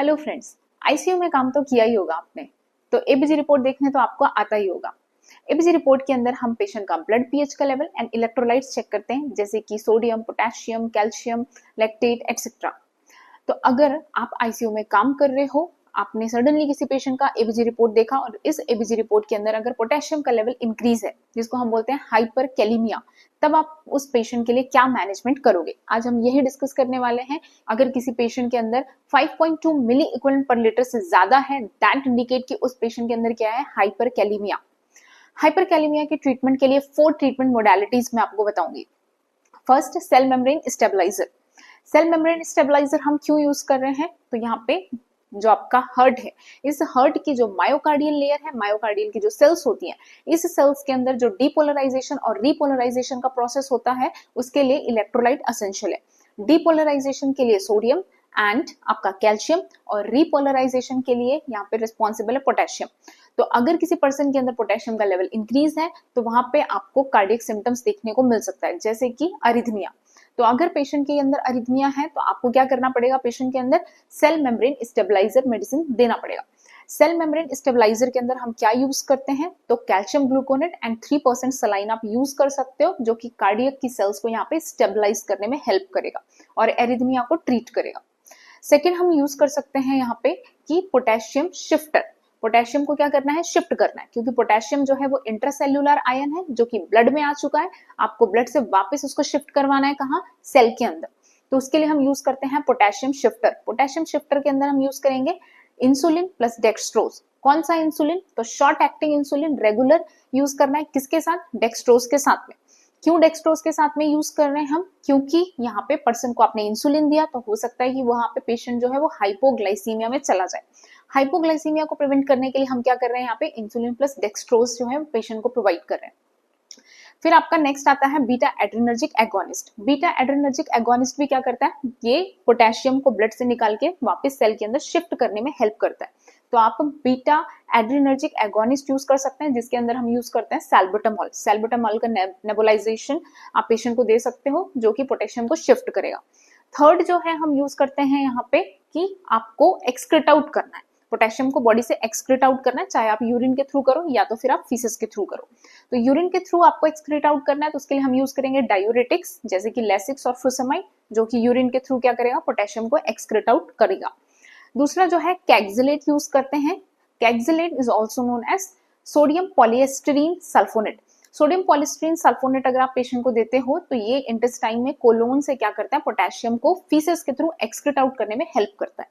Hello friends, ICU में काम तो किया ही होगा आपने, तो एबीजी रिपोर्ट देखने तो आपको आता ही होगा। एबीजी रिपोर्ट के अंदर हम पेशेंट का ब्लड पीएच का लेवल एंड इलेक्ट्रोलाइट्स चेक करते हैं, जैसे कि sodium, potassium, calcium, lactate etcetera. तो अगर आप आईसीयू में काम कर रहे हो, आपने सडनली किसी पेशेंट का एबीजी रिपोर्ट देखा और इस एबीजी रिपोर्ट के अंदर अगर पोटेशियम का लेवल इंक्रीज है, जिसको हम बोलते हैं हाइपरकैलेमिया, तब आप उस पेशेंट के लिए क्या मैनेजमेंट करोगे, आज हम यही डिस्कस करने वाले हैं। अगर किसी पेशेंट के अंदर 5.2 मिली इक्विवेलेंट पर लीटर से ज्यादा है, दैट इंडिकेट कि उस पेशेंट के अंदर क्या है, हाइपरकैलेमिया। हाइपरकैलेमिया के ट्रीटमेंट के लिए 4 ट्रीटमेंट मोडालिटीज मैं आपको बताऊंगी। First, cell membrane stabilizer. Cell membrane stabilizer हम क्यों यूज कर रहे हैं, तो यहाँ पे जो आपका हार्ट है, इस हार्ट की जो मायोकार्डियल लेयर है, मायोकार्डियल की जो सेल्स होती हैं, इस सेल्स के अंदर जो डीपोलराइजेशन और रीपोलराइजेशन का प्रोसेस होता है, उसके लिए इलेक्ट्रोलाइट एसेंशियल है। डीपोलराइजेशन के लिए सोडियम एंड आपका कैल्शियम, और रीपोलराइजेशन के लिए यहाँ पे रिस्पॉन्सिबल है पोटेशियम। तो अगर किसी पर्सन के अंदर पोटेशियम का लेवल इंक्रीज है, तो वहां पे आपको कार्डियक सिम्टम्स देखने को मिल सकता है, जैसे कि अरिथमिया। तो अगर पेशेंट के अंदर अरिथमिया है, तो आपको क्या करना पड़ेगा, पेशेंट के अंदर सेल मेम्ब्रेन स्टेबलाइजर मेडिसिन देना पड़ेगा। सेल मेम्ब्रेन स्टेबलाइजर के अंदर हम क्या यूज करते हैं, तो कैल्शियम ग्लूकोनेट एंड 3% सलाइन आप यूज कर सकते हो, जो कि कार्डियक की सेल्स को यहाँ पे स्टेबलाइज करने में हेल्प करेगा और एरिथमिया को ट्रीट करेगा। सेकेंड, हम यूज कर सकते हैं यहाँ पे कि पोटेशियम शिफ्टर। पोटेशियम को क्या करना है, शिफ्ट करना है, क्योंकि पोटेशियम जो है वो इंट्रासेल्युलर आयन है, जो कि ब्लड में आ चुका है। आपको ब्लड से वापस उसको शिफ्ट करवाना है, कहाँ, सेल के अंदर। तो उसके लिए हम यूज करते हैं पोटेशियम शिफ्टर। पोटेशियम शिफ्टर के अंदर हम यूज करेंगे इंसुलिन प्लस डेक्सट्रोज। कौन सा इंसुलिन, तो short acting insulin regular use करना है, किसके साथ, डेक्सट्रोज के साथ में। क्यों डेक्सट्रोज के साथ में यूज कर रहे हैं हम, क्योंकि यहाँ पे पर्सन को आपने इंसुलिन दिया, तो हो सकता है कि वहां पे पेशेंट जो है वो हाइपोग्लाइसीमिया में चला जाए। हाइपोग्लाइसीमिया को प्रिवेंट करने के लिए हम क्या कर रहे हैं, यहाँ पे इंसुलिन प्लस डेक्सट्रोज जो है पेशेंट को प्रोवाइड कर रहे हैं। फिर आपका नेक्स्ट आता है beta adrenergic agonist. Beta adrenergic agonist भी क्या करता है, ये पोटेशियम को ब्लड से निकाल के वापस सेल के अंदर शिफ्ट करने में हेल्प करता है। तो आप बीटा एड्रेनर्जिक एगोनिस्ट यूज कर सकते हैं, जिसके अंदर हम यूज करते हैं सैल्बुटामॉल। सैल्बुटामॉल का नेबुलाइजेशन आप पेशेंट को दे सकते हो, जो कि पोटेशियम को शिफ्ट करेगा। थर्ड जो है हम यूज करते हैं यहाँ पे कि आपको एक्सक्रीट आउट करना है, पोटेशियम को बॉडी से एक्सक्रीट आउट करना है, चाहे आप यूरिन के थ्रू करो या तो फिर आप फीसेस के थ्रू करो। तो यूरिन के थ्रू आपको एक्सक्रीट आउट करना है, तो उसके लिए हम यूज करेंगे डायूरेटिक्स, जैसे कि लेसिक्स और फुसमाइड, जो कि यूरिन के थ्रू क्या करेगा, पोटेशियम को एक्सक्रीट आउट करेगा। दूसरा जो है कैक्सिलेट यूज करते हैं। Kayexalate is also known as sodium polystyrene sulfonate. Sodium polystyrene sulfonate अगर आप पेशेंट को देते हो, तो ये इंटेस्टाइन में कोलोन से क्या करता है, पोटेशियम को फीसेस के थ्रू एक्सक्रीट आउट करने में हेल्प करता है।